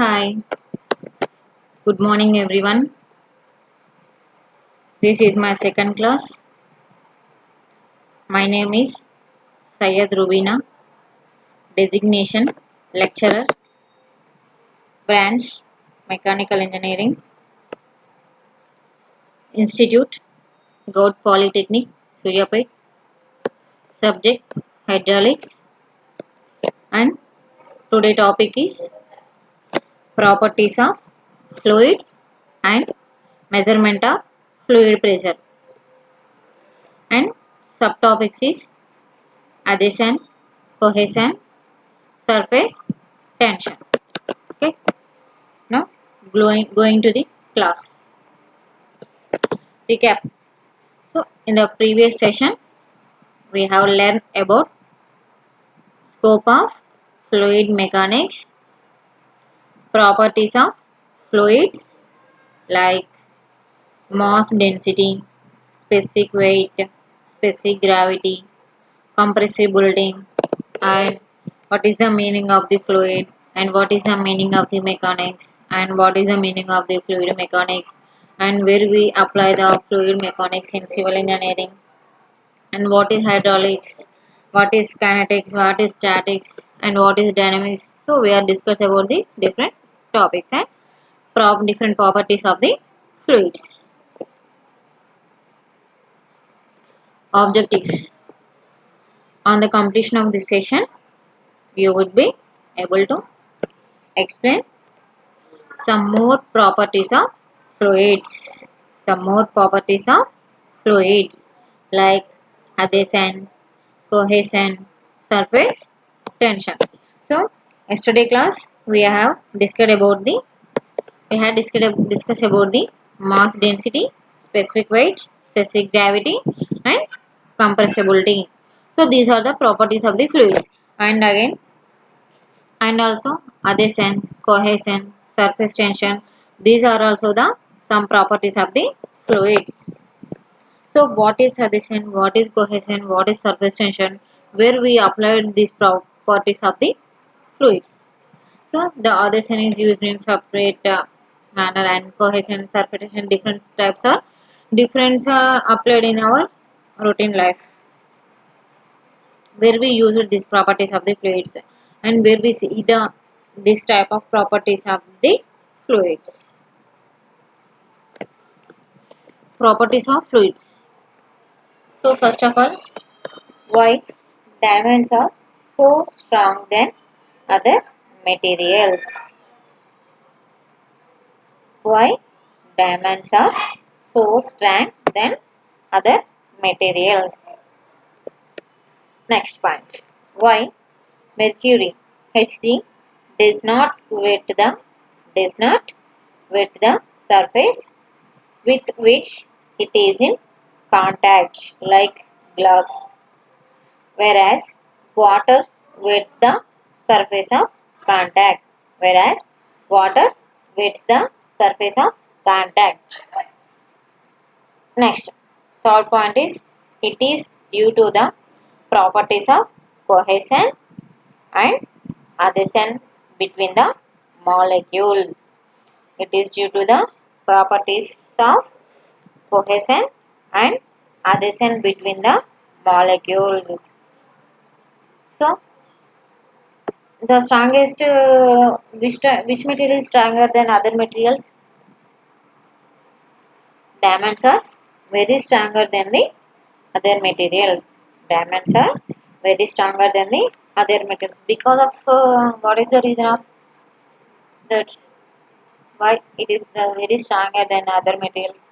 Hi, good morning everyone. This is my second class. My name is Syed Rubina, designation lecturer, branch Mechanical Engineering, Institute, Gaud Polytechnic, Suryapet, subject hydraulics, and today topic is properties of fluids and measurement of fluid pressure, and subtopics is adhesion, cohesion, surface tension. Okay. Now, going to the class. Recap. So, in the previous session, we have learned about scope of fluid mechanics, properties of fluids like mass density, specific weight, specific gravity, compressibility, and what is the meaning of the fluid, and what is the meaning of the mechanics, and what is the meaning of the fluid mechanics, and where we apply the fluid mechanics in civil engineering, and what is hydraulics, what is kinetics, what is statics, and what is dynamics. So we are discussing about the different topics and different properties of the fluids. Objectives. On the completion of this session, you would be able to explain some more properties of fluids. Some more properties of fluids like adhesion, cohesion, surface tension. So, yesterday class we had discussed about the mass density, specific weight, specific gravity, and compressibility. So these are the properties of the fluids. And also adhesion, cohesion, surface tension. These are also the some properties of the fluids. So what is adhesion, what is cohesion, what is surface tension, where we applied these properties of the fluids. So the adhesion is used in separate manner, and cohesion, surface tension, different types are different applied in our routine life, where we use these properties of the fluids, and where we see the this type of properties of the fluids. Properties of fluids. So first of all, why diamonds are so strong than other materials? Why diamonds are so strong than other materials? Next point. Why mercury Hg does not wet the surface with which it is in contact like glass, whereas water wets the surface of contact, whereas water wets the surface of contact. Next, third point is it is due to the properties of cohesion and adhesion between the molecules. It is due to the properties of cohesion and adhesion between the molecules. So, the strongest, which material is stronger than other materials? Diamonds are very stronger than the other materials. Diamonds are very stronger than the other materials because of what is the reason of that? Why it is very stronger than other materials?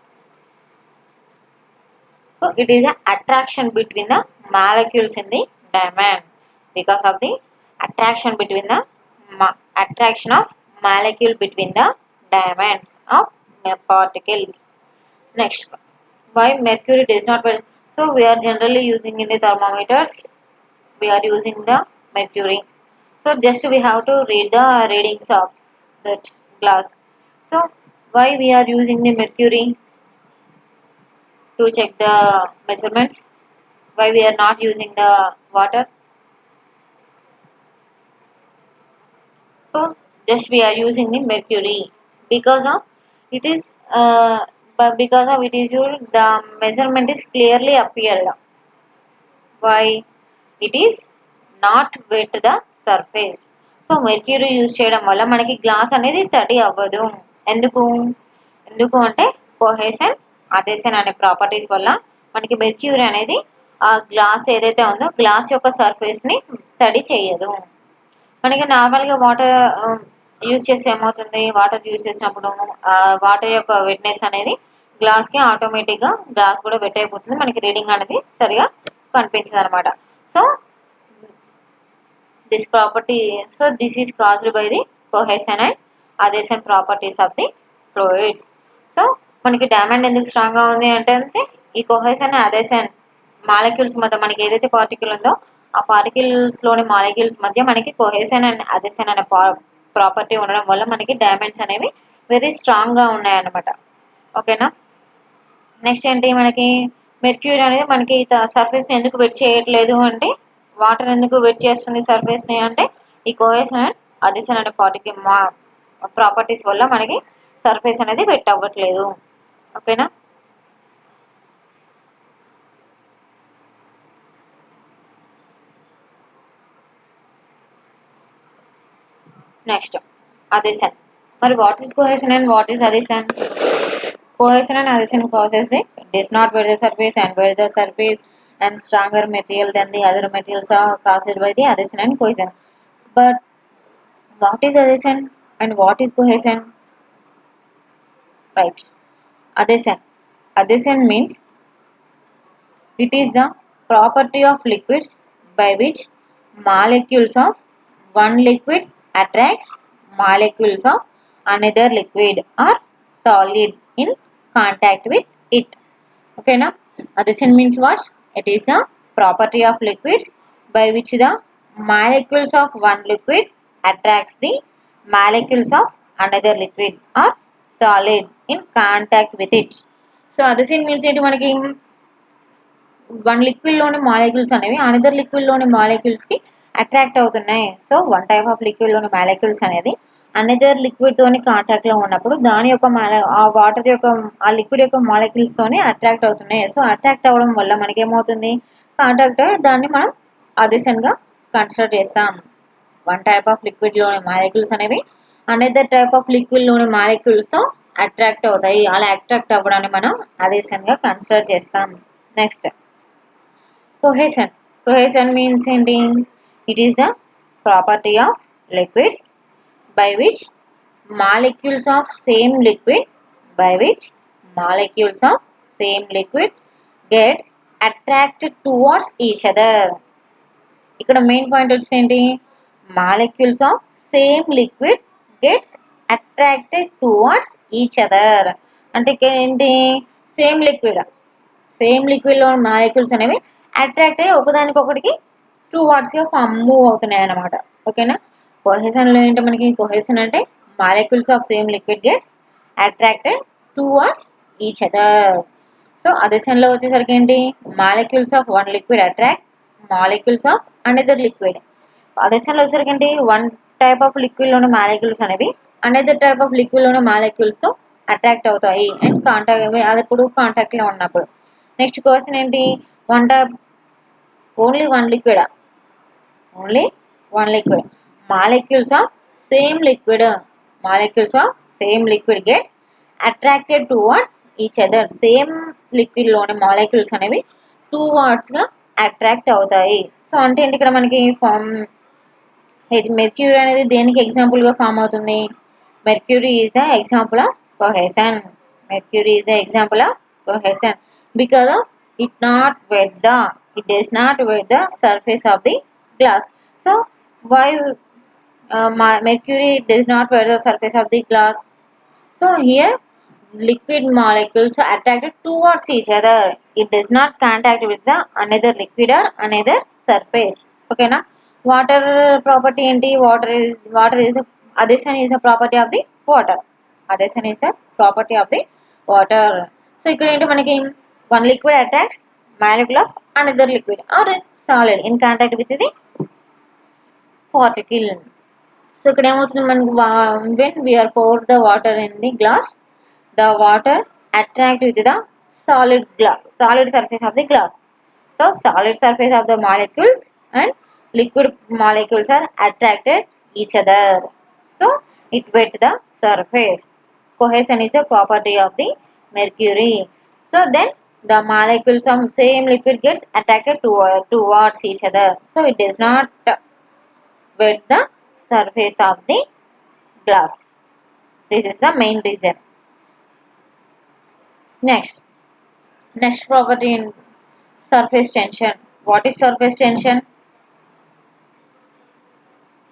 So it is an attraction between the molecules in the diamond, because of the attraction between the attraction of molecule between the diamonds of particles. Next, why mercury does not burn? So we are generally using in the thermometers. We are using the mercury. So just we have to read the readings of that glass. So why we are using the mercury to check the measurements? Why we are not using the water? So just we are using the mercury because of it is but because of it is your the measurement is clearly appeared. Why? It is not wet the surface. So mercury use చేయడం వల్ల మనకి glass అనేది తడి అవ్వదు. ఎందుకు ఎందుకు అంటే cohesion adhesion అనే ప్రాపర్టీస్ వల్ల మనకి మెర్క్యూరీ అనేది ఆ గ్లాస్ ఏదైతే ఉందో గ్లాస్ యొక్క సర్ఫేస్ ని తడి చేయదు. మనకి నార్మల్గా వాటర్ యూజ్ చేస్తే ఏమవుతుంది, వాటర్ యూజ్ చేసినప్పుడు వాటర్ యొక్క వెట్నెస్ అనేది గ్లాస్కి ఆటోమేటిక్గా గ్లాస్ కూడా వెట్ అయిపోతుంది, మనకి రీడింగ్ అనేది సరిగా కనిపించదు అనమాట. So this property, so this is caused by the cohesion and adhesion properties of the fluids. So మనకి డైమండ్ ఎందుకు స్ట్రాంగ్ గా ఉంది అంటే ఈ కోహెషన్ అదెషన్ మాలిక్యూల్స్ మధ్య మనకి ఏదైతే పార్టికల్ ఉందో ఆ పార్టికల్స్ లోని మాలిక్యూల్స్ మధ్య మనకి కోహెషన్ అండ్ అదెషన్ అనే ప్రాపర్టీ ఉండడం వల్ల మనకి డైమండ్స్ అనేవి వెరీ స్ట్రాంగ్ గా ఉన్నాయన్నమాట. ఓకేనా. నెక్స్ట్ ఏంటి, మనకి మెర్క్యూరీ అనేది మనకి సర్ఫేస్ ని ఎందుకు వెట్ చేయట్లేదు అంటే, వాటర్ ఎందుకు వెట్ చేస్తుంది సర్ఫేస్ ని అంటే ఈ కోహెషన్ అండ్ అదెషన్ అనే ప్రాపర్టీస్ వల్ల మనకి సర్ఫేస్ అనేది వెట్ అవ్వట్లేదు. ఓకేనా. Next adhesion. మరి what is cohesion and what is adhesion? Cohesion and adhesion causes the does not wear the surface and wear the surface and stronger material than the other materials are caused by the adhesion and cohesion. But what is adhesion and what is cohesion? Right. Adhesion. Adhesion means it is the property of liquids by which molecules of one liquid attracts molecules of another liquid or solid in contact with it. Okay na. Adhesion means what? It is the property of liquids by which the molecules of one liquid attracts the molecules of another liquid or solid in contact with it. So adhesion means ఏంటి, మనకి one liquid లోని molecules అనేవి another liquid లోని molecules కి attract అవుతున్నాయి. So one type of liquid లోని molecules అనేది another liquid తోని కాంటాక్ట్ లో ఉన్నప్పుడు దాని యొక్క ఆ వాటర్ యొక్క ఆ లిక్విడ్ యొక్క మాలిక్యూల్స్ తోని అట్రాక్ట్ అవుతున్నాయి. సో అట్రాక్ట్ అవ్వడం వల్ల మనకి ఏమవుతుంది, కాంటాక్ట్ అయ్యి దాన్ని మనం అదెషన్ గా కన్సిడర్ చేస్తాం. వన్ టైప్ ఆఫ్ లిక్విడ్ లోని మాలిక్యూల్స్ అనేవి అనదర్ టైప్ ఆఫ్ లిక్విడ్ లోని మాలిక్యూల్స్ తో అట్రాక్ట్ అవుతాయి. అలా అట్రాక్ట్ అవ్వడాన్ని మనం అదెషన్ గా కన్సిడర్ చేస్తాం. Next cohesion. Cohesion means ఏంటి, it is the property of liquids by which molecules of same liquid gets attracted towards each other. ఇక్కడ మెయిన్ పాయింట్ వచ్చి ఏంటి, molecules of same liquid gets attracted towards each other అంటే ఇక్కడ ఏంటి, same liquid లో molecules అనేవి attract అయ్యి ఒకదానికొకటికి towards గా మూవ్ అవుతున్నాయి అన్నమాట. ఓకేనా. కోహెషన్ లో ఏంటి, మనకి కోహెషన్ అంటే molecules of same liquid gets attracted towards each other. So adhesion లో వచ్చేసరికి ఏంటి, molecules of one liquid attract molecules of another liquid. Adhesion లో వచ్చేసరికి ఏంటి, వన్ టైప్ ఆఫ్ లిక్విడ్ లోని మాలిక్యూల్స్ అనేవి అనదర్ టైప్ ఆఫ్ లిక్విడ్ లోని మాలిక్యూల్స్ తో అట్రాక్ట్ అవుతాయి అండ్ కాంటాక్ట్ అది ఇప్పుడు కాంటాక్ట్ లో ఉన్నప్పుడు. నెక్స్ట్ క్వశ్చన్ ఏంటి, one type only one liquid molecules of same liquid gets attracted towards each other. Same liquid లోని మాలిక్యూల్స్ అనేవి టువార్డ్స్ గా అట్రాక్ట్ అవుతాయి. సో అంటే ఏంటి, ఇక్కడ మనకి మెర్క్యూరీ అనేది దేనికి ఎగ్జాంపుల్ గా ఫామ్ అవుతుంది, mercury is the example of cohesion. Because of it does not wet the surface of the glass. So why mercury does not wet the surface of the glass? So here liquid molecules are attracted towards each other. It does not contact with the another liquid or another surface. Okay na. Water property enti, water is adhesion is a property of the water. So ఇక్కడ ఏంటి, మనకి one liquid attracts molecule of another liquid or solid in contact with the particle. So ఇక్కడ ఏమవుతుంది మనకు when we are pour the water in the glass, the water attract with the solid surface of the glass. So solid surface of the molecules and liquid molecules are attracted each other. So it wet the surface. Cohesion is a property of the mercury. So then the molecules of same liquid gets attracted towards each other. So it does not wet the surface of the glass. This is the main reason. Next property in surface tension. What is surface tension?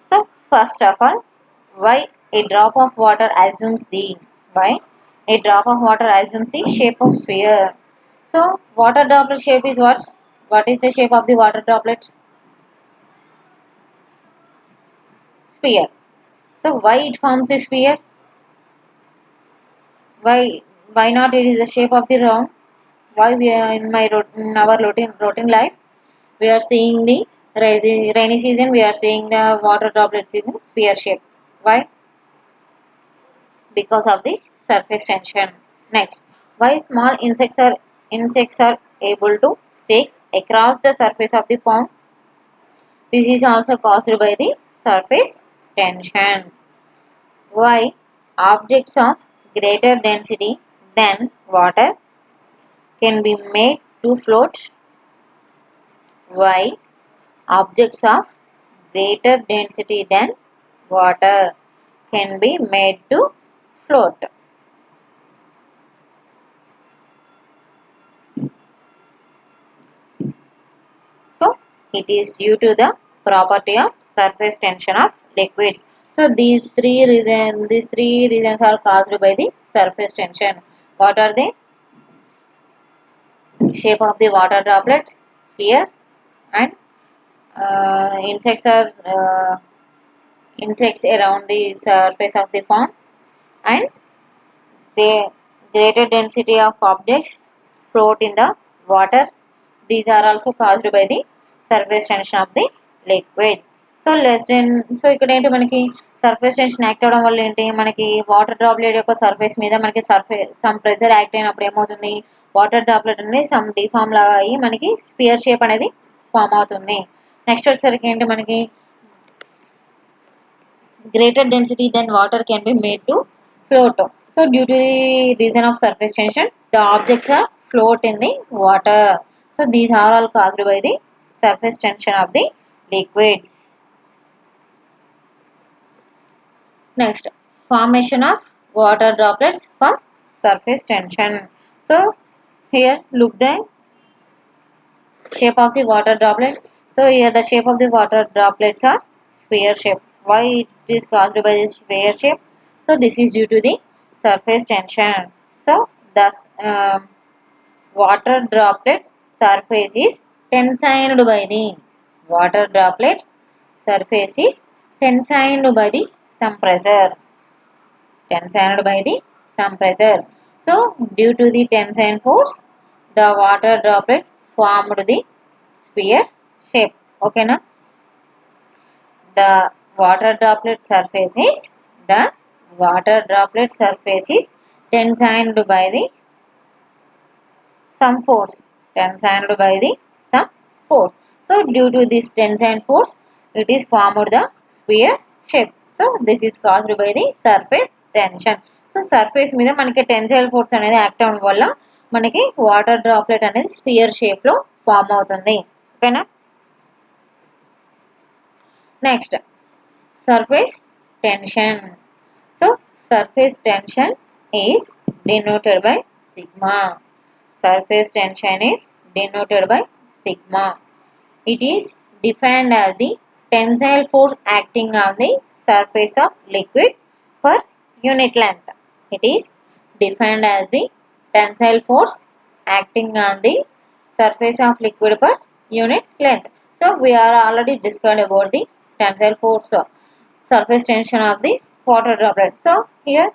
So first of all, why a drop of water assumes the shape of sphere. So water droplet shape is what? What is the shape of the water droplet? Sphere. So why it forms the sphere? Why not it is the shape of the round? Why we are in our routine life we are seeing the rainy season, we are seeing the water droplets in sphere shape. Why? Because of the surface tension. Next, why small insects are able to stay across the surface of the pond? This is also caused by the surface tension. Why objects of greater density than water can be made to float? Why objects of greater density than water can be made to float? So it is due to the property of surface tension of liquids. So these three reasons are caused by the surface tension. What are they? Shape of the water droplet, sphere, and insects are insects around the surface of the pond, and the greater density of objects float in the water. These are also caused by the surface tension of the liquid. So ఇక్కడ ఏంటి మనకి surface tension act అవ్వడం వల్ల ఏంటి మనకి water droplet యొక్క surface మీద మనకి సమ్ ప్రెజర్ యాక్ట్ అయినప్పుడు ఏమవుతుంది వాటర్ డ్రాప్లెట్ అనేది సమ్ డిఫార్మ్ లాగా అయ్యి మనకి స్పియర్ షేప్ అనేది ఫామ్ అవుతుంది. నెక్స్ట్ వచ్చేసరికి ఏంటి మనకి greater density than water can be made to float. So due to the reason of surface tension, the objects are float in the water. So these are all caused by the surface tension of the liquids. Next, formation of water droplets from surface tension. So here look the shape of the water droplets. So here the shape of the water droplets are sphere shape. Why it is caused by this sphere shape? So this is due to the surface tension. So thus water droplet surface is tensioned by the water droplet surface is tensioned by the some pressure. Tensioned by the some pressure. So due to the tension force, the water droplet formed the sphere shape. Okay na? The water droplet surface is tensioned by the some force. Tensioned by the some force. So due to this tension force, it is formed the sphere shape. So this is caused by the surface tension. So surface మీద మనకి tensile force అనేది act అవ్వడం వల్ల మనకి water droplet అనేది spear shape లో form అవుతుంది. ఓకేనా? Next surface tension. So surface tension is denoted by sigma. Surface tension is denoted by sigma. It is defined as the tensile force acting on the surface of liquid per unit length. It is defined as the tensile force acting on the surface of liquid per unit length. So we are already discussed about the tensile force, surface tension of the water droplet. So here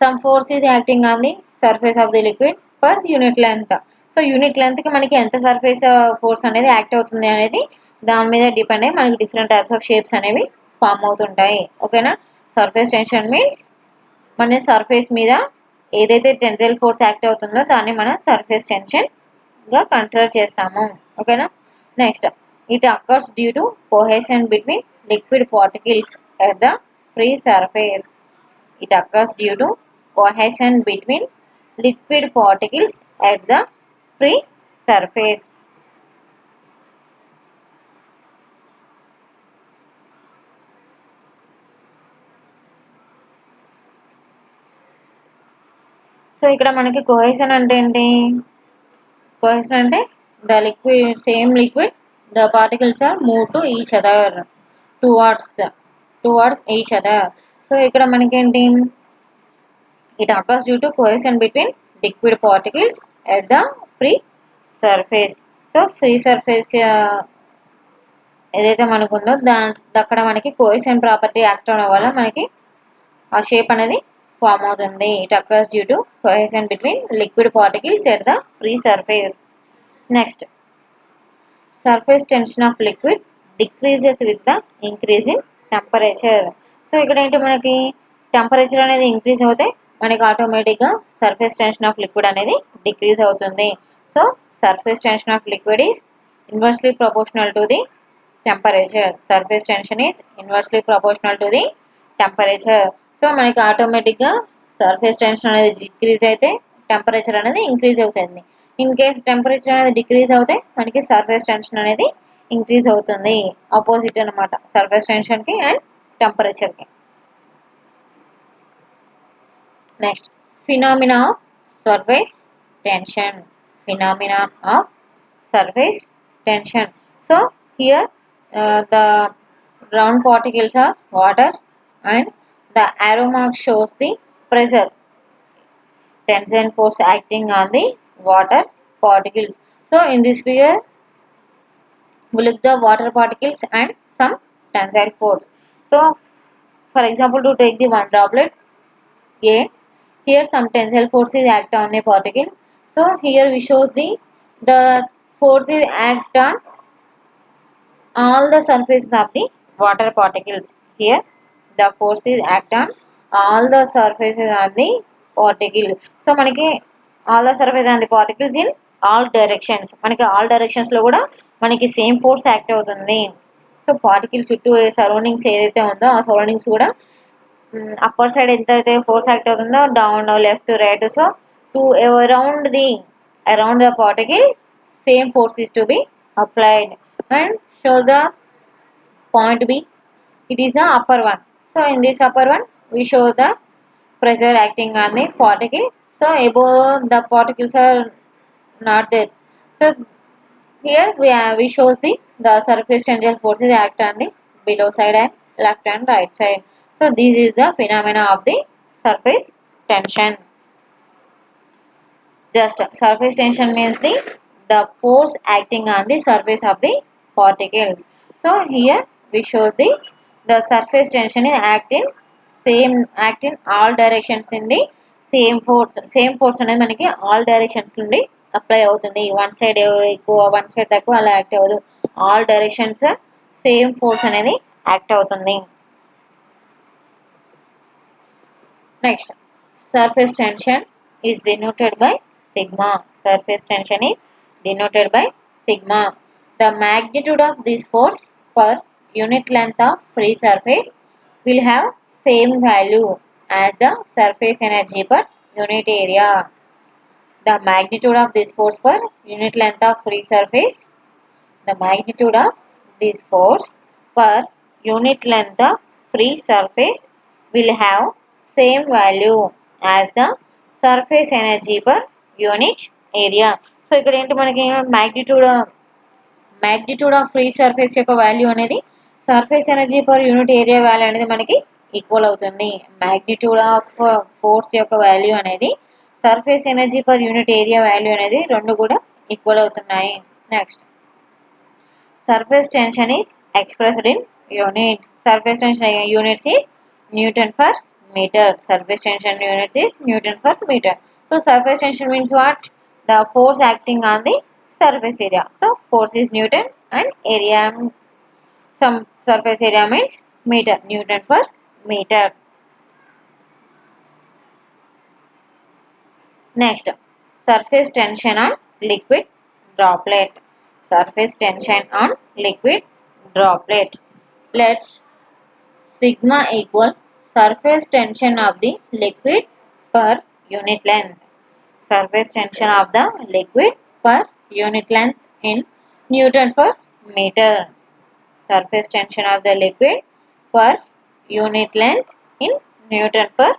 some force is acting on the surface of the liquid per unit length. So unit length కి మనకి ఎంత surface force అనేది act అవుతుంది అనేది దాని మీద depend అయ్యి మనకి డిఫరెంట్ టైప్స్ ఆఫ్ షేప్స్ అనేవి ఫామ్ అవుతుంటాయి. ఓకేనా. సర్ఫేస్ టెన్షన్ మీన్స్ మన సర్ఫేస్ మీద ఏదైతే టెన్సైల్ ఫోర్స్ యాక్ట్ అవుతుందో దాన్ని మనం సర్ఫేస్ టెన్షన్ గా కన్సిడర్ చేస్తాము. ఓకేనా. Next, it occurs due to cohesion between liquid particles at the free surface. It occurs due to cohesion between liquid particles at the free surface. So ఇక్కడ మనకి cohesion అంటే ఏంటి? కోహెషన్ అంటే the liquid same liquid the particles are move to each other towards each other. So ఇక్కడ మనకేంటి? It occurs due to cohesion between liquid particles at the free surface. So free surface ఏదైతే మనకు ఉందో అక్కడ మనకి cohesion property act అవడం వల్ల మనకి ఆ షేప్ అనేది ఫామ్ అవుతుంది. It occurs due to cohesion between liquid particles at the free surface. Next, surface tension of liquid decreases with the increase in temperature. So ఇక్కడ ఏంటి, మనకి టెంపరేచర్ అనేది ఇంక్రీజ్ అవుతే మనకి ఆటోమేటిక్గా సర్ఫేస్ టెన్షన్ ఆఫ్ లిక్విడ్ అనేది decrease అవుతుంది. So surface tension of liquid is inversely proportional to the temperature. Surface tension is inversely proportional to the temperature. So మనకి ఆటోమేటిక్గా సర్ఫేస్ టెన్షన్ అనేది డిక్రీజ్ అయితే టెంపరేచర్ అనేది ఇంక్రీజ్ అవుతుంది. ఇన్ కేస్ టెంపరేచర్ అనేది decrease అవుతే మనకి సర్ఫేస్ టెన్షన్ అనేది ఇంక్రీజ్ అవుతుంది. ఆపోజిట్ అనమాట సర్ఫేస్ టెన్షన్కి అండ్ టెంపరేచర్కి. Next, phenomena of surface tension. Phenomena of surface tension. So here the round particles are water and the arrow mark shows the pressure tensile force acting on the water particles. So in this figure we look the water particles and some tensile force. So for example, to take the one droplet A, here some tensile force is act on a particle. So here we show the forces act on all the surfaces of the water particles. Here the forces act on all the surfaces of the particle. So మనకి all the surfaces on the particles in all directions. మనకి all directions లో కూడా మనకి same force act అవుతుంది. So particle చుట్టూ surroundings ఏదైతే ఉందో ఆ సరౌండింగ్స్ కూడా అప్పర్ సైడ్ ఎంత అయితే ఫోర్స్ యాక్ట్ అవుతుందో down left right. So to around the particle same force is to be applied and show the point B. It is the upper one. So in this upper one we show the pressure acting on the particle. So above the particles are not there. So here we show the surface tensile forces act on the below side and left and right side. So this is the phenomena of the surface tension. Just surface tension means the force acting on the surface of the particles. So here we show the surface tension is act in all directions in the same force అనేది మనకి all directions నుండి apply అవుతుంది. One side ఎక్కువ one side తక్కువ అలా act అవ్వదు. All directions same force అనేది act అవుతుంది. Next, surface tension is denoted by sigma. Surface tension is denoted by sigma. The magnitude of this force per unit length of free surface will have same value as the surface energy per unit area. The magnitude of this force per unit length of free surface, the magnitude of this force per unit length of free surface will have same value as the surface energy per unit area. So ఇక్కడ ఏంటి, మనకి magnitude of free surface యొక్క value అనేది surface energy per unit area value అనేది మనకి equal అవుతుంది. Magnitude of force యొక్క value అనేది surface energy per unit area value అనేది రెండు కూడా ఈక్వల్ అవుతున్నాయి. Next, surface tension is expressed in units. Surface tension units is Newton per meter. Surface tension units is Newton per meter. So surface tension means what? The force acting on the surface area. So force is Newton and area, some surface area means meter. Newton per meter. Next, surface tension on liquid droplet. Surface tension on liquid droplet. Let's sigma equal surface tension of the liquid per unit length. Surface tension of the liquid per unit length in Newton per meter. Surface tension of the liquid per unit length in Newton per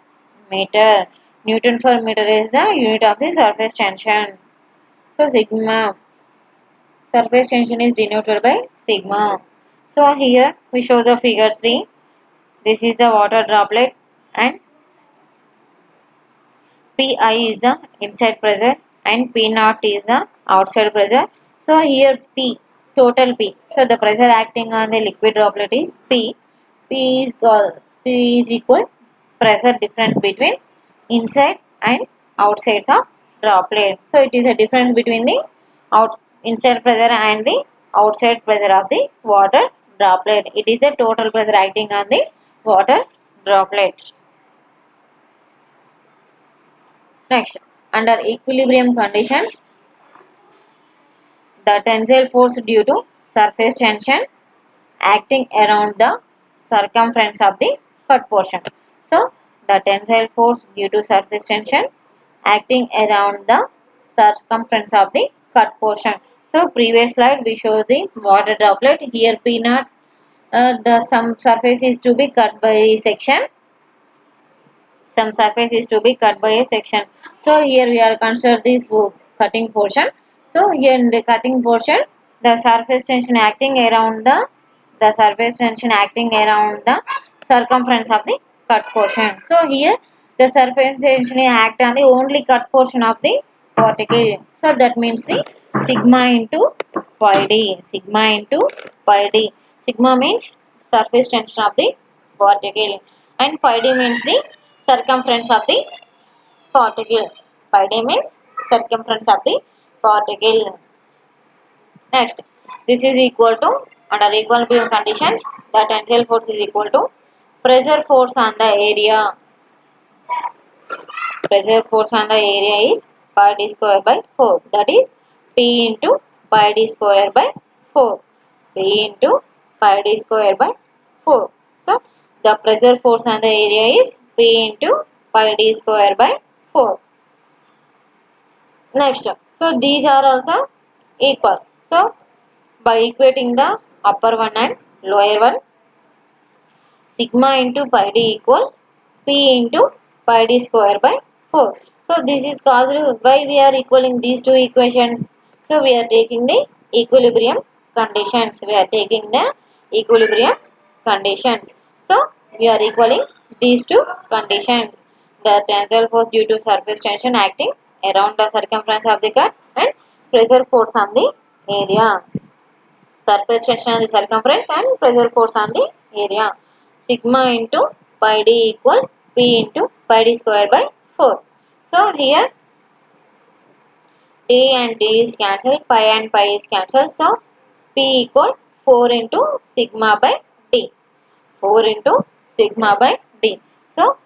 meter. Newton per meter is the unit of the surface tension. So sigma, surface tension is denoted by sigma. So here we show the figure 3. This is the water droplet and Pi is the inside pressure and P naught is the outside pressure. So here P, total P. So the pressure acting on the liquid droplet is P. P is equal pressure difference between inside and outside of droplet. So it is a difference between the inside pressure and the outside pressure of the water droplet. It is the total pressure acting on the water droplets. Next, under equilibrium conditions, the tensile force due to surface tension acting around the circumference of the cut portion. So, the tensile force due to surface tension acting around the circumference of the cut portion. So, previous slide we show the water droplet. Here P naught, the some surface is to be cut by section. Some surface is to be cut by a section. So here we are consider this cutting portion. So here in the cutting portion, the surface tension acting around the surface tension acting around the circumference of the cut portion. So here the surface tension act on the only cut portion of the particle. So that means the sigma into pi d. Sigma into pi d. Sigma means surface tension of the particle and pi d means the circumference of the particle. Pi d means circumference of the particle. Next, this is equal to under equilibrium conditions, the tensile force is equal to pressure force on the area. Pressure force on the area is pi d square by 4. That is P into pi d square by 4. P into pi d square by 4. So, the pressure force on the area is P into pi d square by 4. Next, so these are also equal. So, by equating the upper one and lower one, sigma into pi d equal P into pi d square by 4. So this is caused why we are equaling these two equations. So we are taking the equilibrium conditions. We are taking the equilibrium conditions. So we are equaling these two conditions. The tensile force due to surface tension acting around the circumference of the cut and pressure force on the area. Surface tension on the circumference and pressure force on the area. Sigma into pi d equal P into pi d square by 4. So here d and d is cancelled, pi and pi is cancelled. So P equal 4 into sigma by d. 4 into sigma by d. So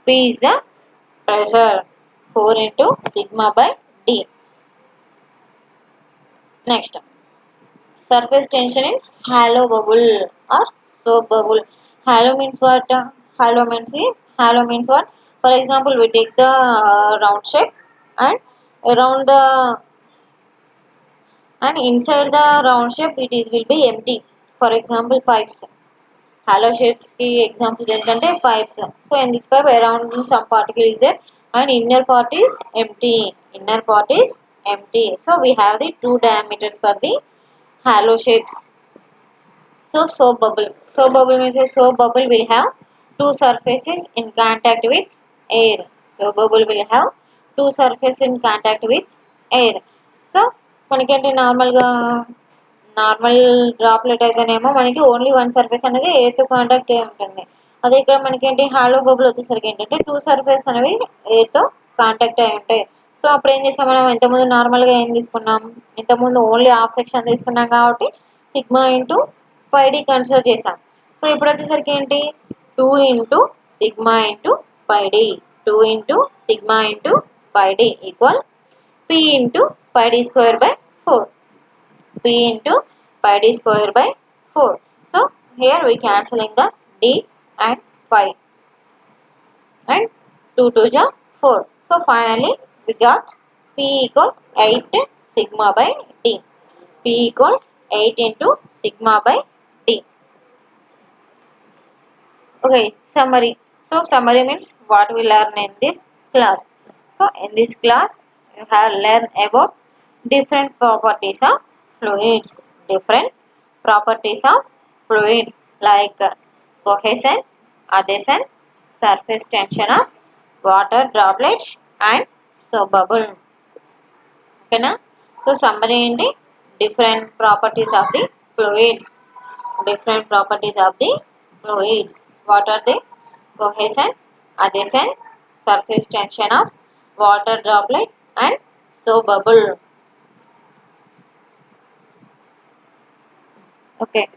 P is the pressure. 4 into sigma by d. Next, surface tension in hollow bubble or soap bubble. Hollow means what? Hollow means what? For example, we take the round shape and around the and inside the round shape it is will be empty. For example, pipes. Hollow shapes ki example ఏంటంటే pipes. So in this pipe around some particle is there and inner part is empty. Inner part is empty. So we have the two diameters for the hollow shapes. So soap bubble. Soap bubble means a soap bubble will have two surfaces in contact with air. Soap bubble will have two surfaces in contact with air. So మనకేంటి normal droplet అయితేనేమో మనకి only one surface అనేది air తో contact అయి ఉంటుంది. అదే ఇక్కడ మనకేంటి హాలో బబుల్ వచ్చేసరికి ఏంటంటే టూ సర్ఫేస్ అనేవి ఎయిర్ తో కాంటాక్ట్ అయి ఉంటాయి. సో అప్పుడు ఏం చేస్తాం మనం ఇంతకుముందు నార్మల్గా ఏం తీసుకున్నాం, ఇంతకుముందు ఓన్లీ హాఫ్ సెక్షన్ తీసుకున్నాం కాబట్టి sigma into pi d consider చేసాం. సో సో ఇప్పుడు వచ్చేసరికి ఏంటి 2 into sigma into pi d 2 into sigma into pi d equal p into pi d square by 4 p into pi d square by 4. So here we cancelling the d and pi and 2 2 ja 4. So finally we got p equal 8 sigma by d. P equal 8 into sigma by d. Okay, summary. So summary means what we learn in this class. So in this class you have learned about different properties of fluids. Different properties of fluids like cohesion, adhesion, surface tension of water droplets and soap bubble. Okay na? So summary in the different properties of the fluids. Different properties of the fluids. What are they? Cohesion, adhesion, surface tension of water droplet and soap bubble. Okay.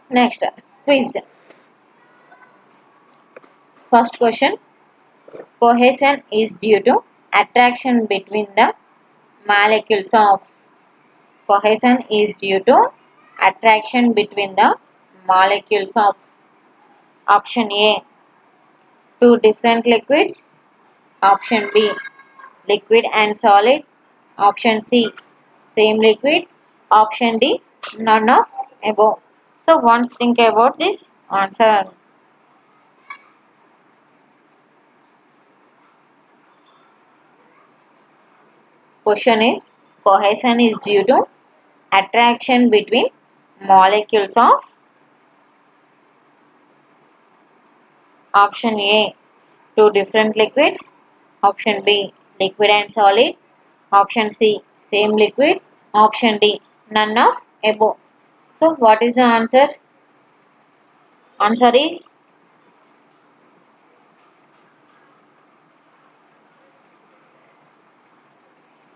Next quiz. First question. Cohesion is due to attraction between the molecules of. Cohesion is due to attraction between the molecules of. Option A. Two different liquids. Option B. Liquid and solid. Option C. Same liquid. Option D. None of above. So once think about this answer. Question is cohesion is due to attraction between molecules of. Option A. Two different liquids. Option B. Liquid and solid. Option C. Same liquid. Option D. None of above. So what is the answer? Answer is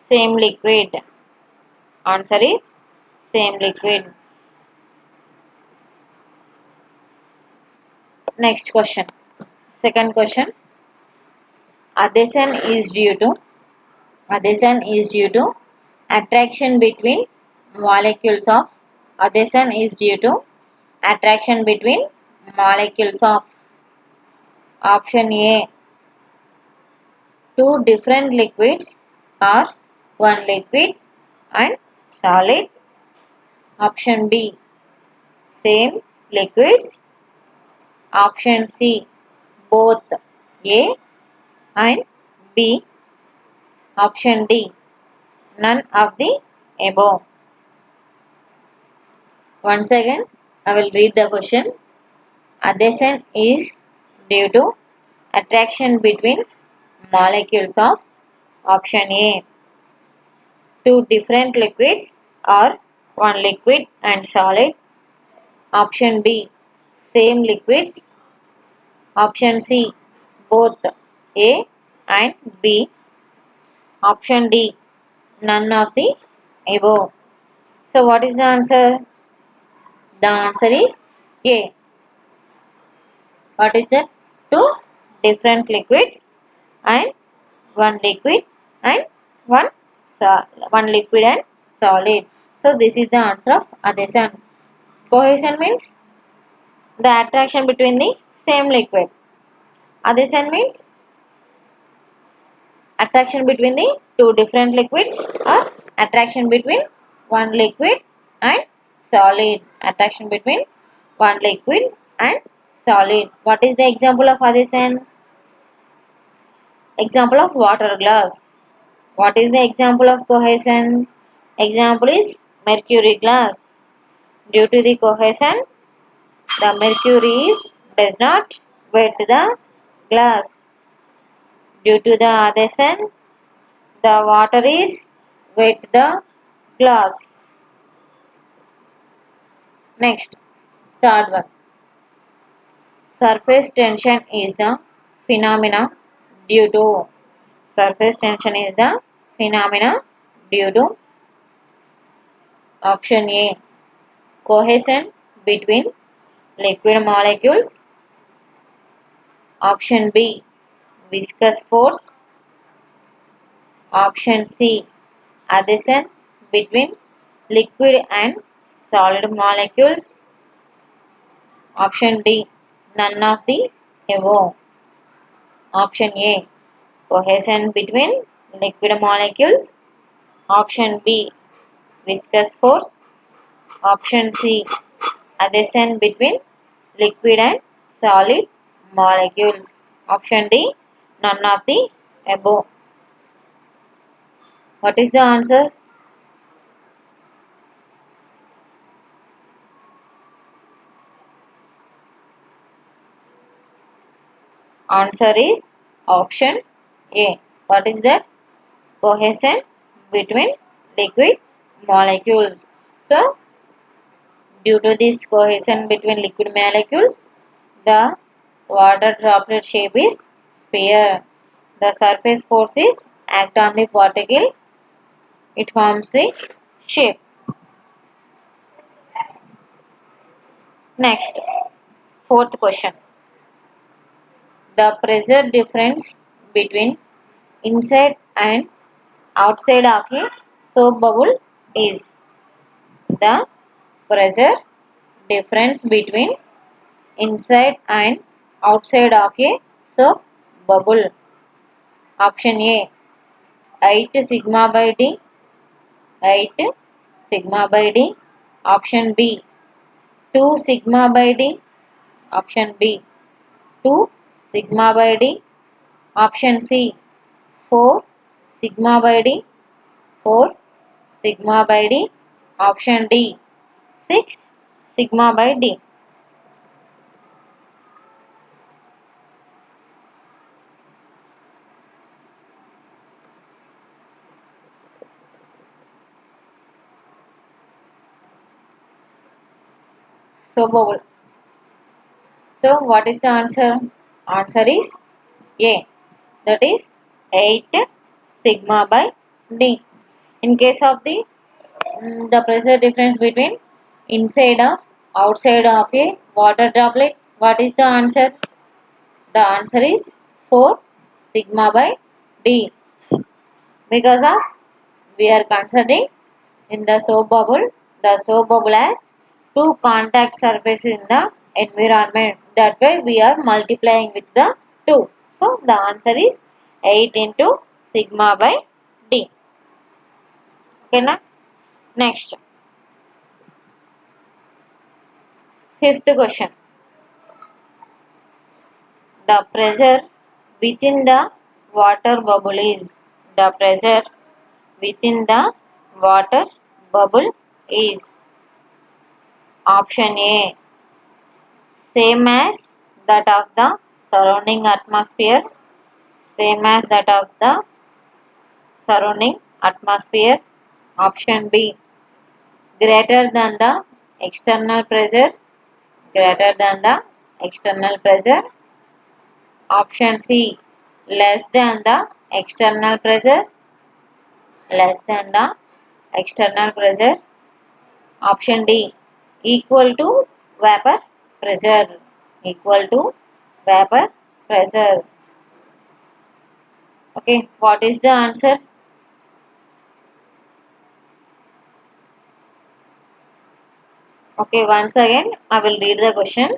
same liquid. Answer is same liquid. Next question. Second question. Adhesion is due to attraction between molecules of. Adhesion is due to attraction between molecules of. Option A. Two different liquids or one liquid and solid. Option B. Same liquids. Option C. Both A and B. Option D. None of the above. Once again, I will read the question. Adhesion is due to attraction between molecules of. Option A. Two different liquids or one liquid and solid. Option B. Same liquids. Option C. Both A and B. Option D. None of the above. So what is the answer? The answer is A. What is that? Two different liquids and one liquid and one one liquid and solid. So this is the answer of adhesion. Cohesion means the attraction between the same liquid. Adhesion means attraction between the two different liquids or attraction between one liquid and solid. Attraction between one liquid and solid. What is the example of adhesion? Example of water glass. What is the example of cohesion? Example is mercury glass. Due to the cohesion, the mercury does not wet the glass. Due to the adhesion, the water is wet the glass. Next, third one. Surface tension is the phenomena due to. Surface tension is the phenomena due to Option A, cohesion between liquid molecules. Option B, viscous force. Option C, adhesion between liquid and solid molecules. Option D, none of the above. Option A, cohesion between liquid molecules. Option B, viscous force. Option C, adhesion between liquid and solid molecules. Option D, none of the above. What is the answer? Answer is option A. What is that? Cohesion between liquid molecules. So, due to this cohesion between liquid molecules, the water droplet shape is sphere. The surface forces act on the particle. It forms the shape. Next, fourth question. The pressure difference between inside and outside of a soap bubble is. The pressure difference between inside and outside of a soap bubble. Option A, 8 sigma by D. 8 sigma by D. Option B, 2 sigma by D. Option B, 2 sigma by D. Option C, 4 sigma by D. 4 sigma by D. Option D, 6 sigma by D. So bubble. So what is the answer? Answer is A. That is 8 sigma by D. In case of the pressure difference between inside of outside of a water droplet, what is the answer? The answer is 4 sigma by D. Because of we are considering in the soap bubble has two contact surfaces in the environment. That way we are multiplying with the 2. So the answer is 8 into sigma by D. Okay, na? Next, fifth question. The pressure within the water bubble is. The pressure within the water bubble is. Option A, same as that of the surrounding atmosphere. Same as that of the surrounding atmosphere. Option B, greater than the external pressure. Greater than the external pressure. Option C, less than the external pressure. Less than the external pressure. Option D, equal to vapor pressure. Equal to vapor pressure. Okay, what is the answer? Okay, once again I will read the question.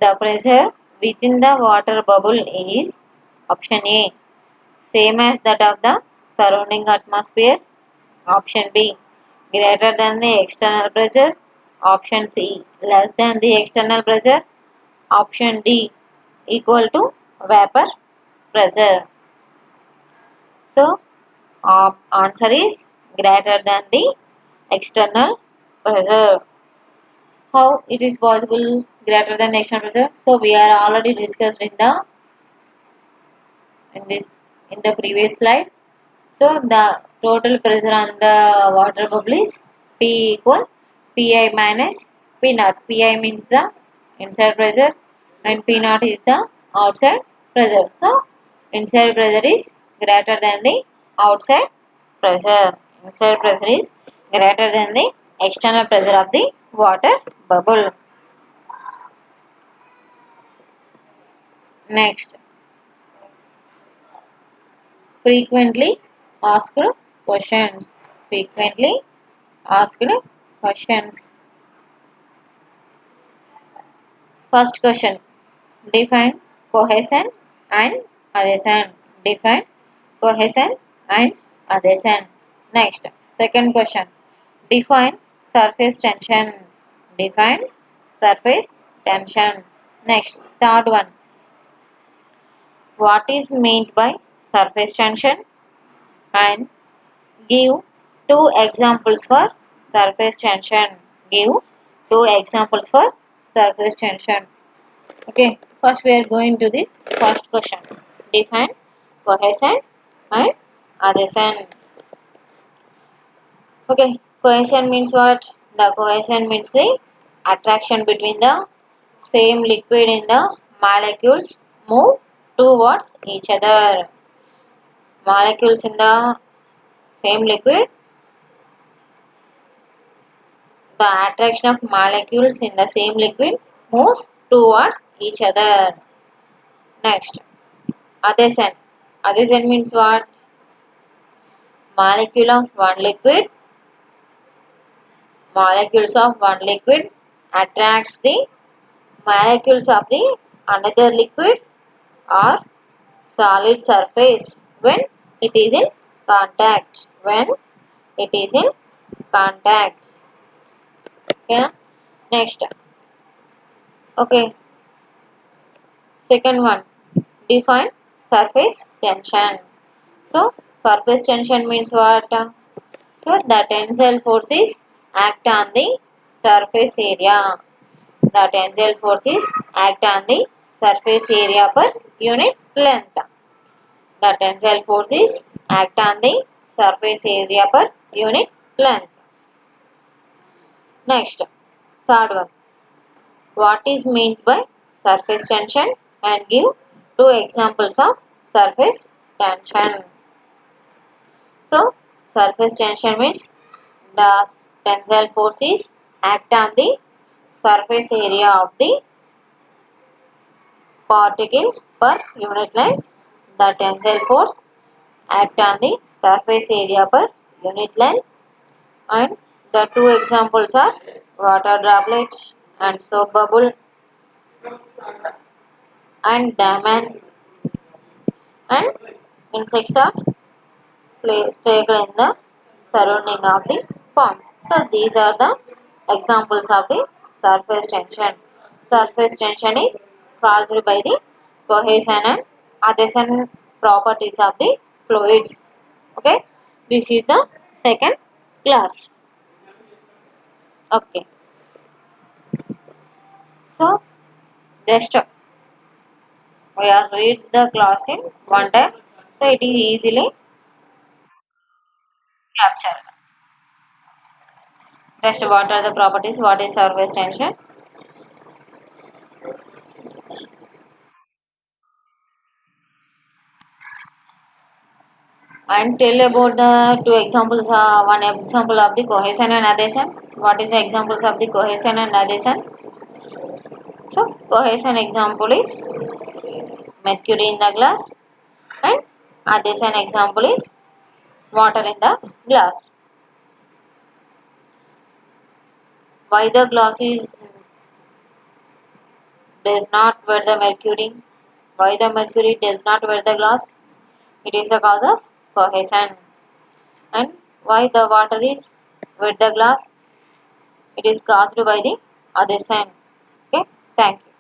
The pressure within the water bubble is option A, same as that of the surrounding atmosphere. Option B, greater than the external pressure. Option C, less than the external pressure. Option D, equal to vapor pressure. So, answer is greater than the external pressure. How it is possible greater than the external pressure? So, we are already discussed in this in the previous slide. So the total pressure on the water bubble is P equal Pi minus P naught. Pi means the inside pressure and P naught is the outside pressure. So inside pressure is greater than the outside pressure. Inside pressure is greater than the external pressure of the water bubble. Next, frequently asked questions. Frequently asked questions. First question. Define cohesion and adhesion. Define cohesion and adhesion. Next, second question. Define surface tension. Define surface tension. Next, third one. What is meant by surface tension? And give two examples for surface tension. Give two examples for surface tension. Okay, first we are going to the first question. Define cohesion and adhesion. Okay, cohesion means what? The cohesion means the attraction between the same liquid in the molecules move towards each other. Molecules in the same liquid, the attraction of molecules in the same liquid moves towards each other. Next, adhesion. Adhesion means what? Molecule of one liquid, molecules of one liquid attracts the molecules of the another liquid or solid surface when it is in contact. When it is in contact. Okay. Next. Okay. Second one. Define surface tension. So surface tension means what? So the tensile forces act on the surface area. The tensile forces act on the surface area per unit length. The tensile forces act on the surface area per unit length. Next, third one. What is meant by surface tension and give two examples of surface tension. So, surface tension means the tensile forces act on the surface area of the particle per unit length. The tensile force act on the surface area per unit length, and the two examples are water droplets and soap bubble and diamond, and insects are stayed in the surrounding of the ponds. So these are the examples of the surface tension. Surface tension is caused by the cohesion and adhesion properties of the fluids. Okay, this is the second class. Okay, so just we are read the class in one time, so it is easily captured. Just what are the properties? What is surface tension? And tell about the two examples. One example of the cohesion and adhesion. What is the examples of the cohesion and adhesion? So cohesion example is mercury in the glass, and adhesion example is water in the glass. Why the glass is does not wear the mercury? Why the mercury does not wear the glass? It is the cause of cohesion. And why the water is with the glass? It is caused by the adhesion. Okay, thank you.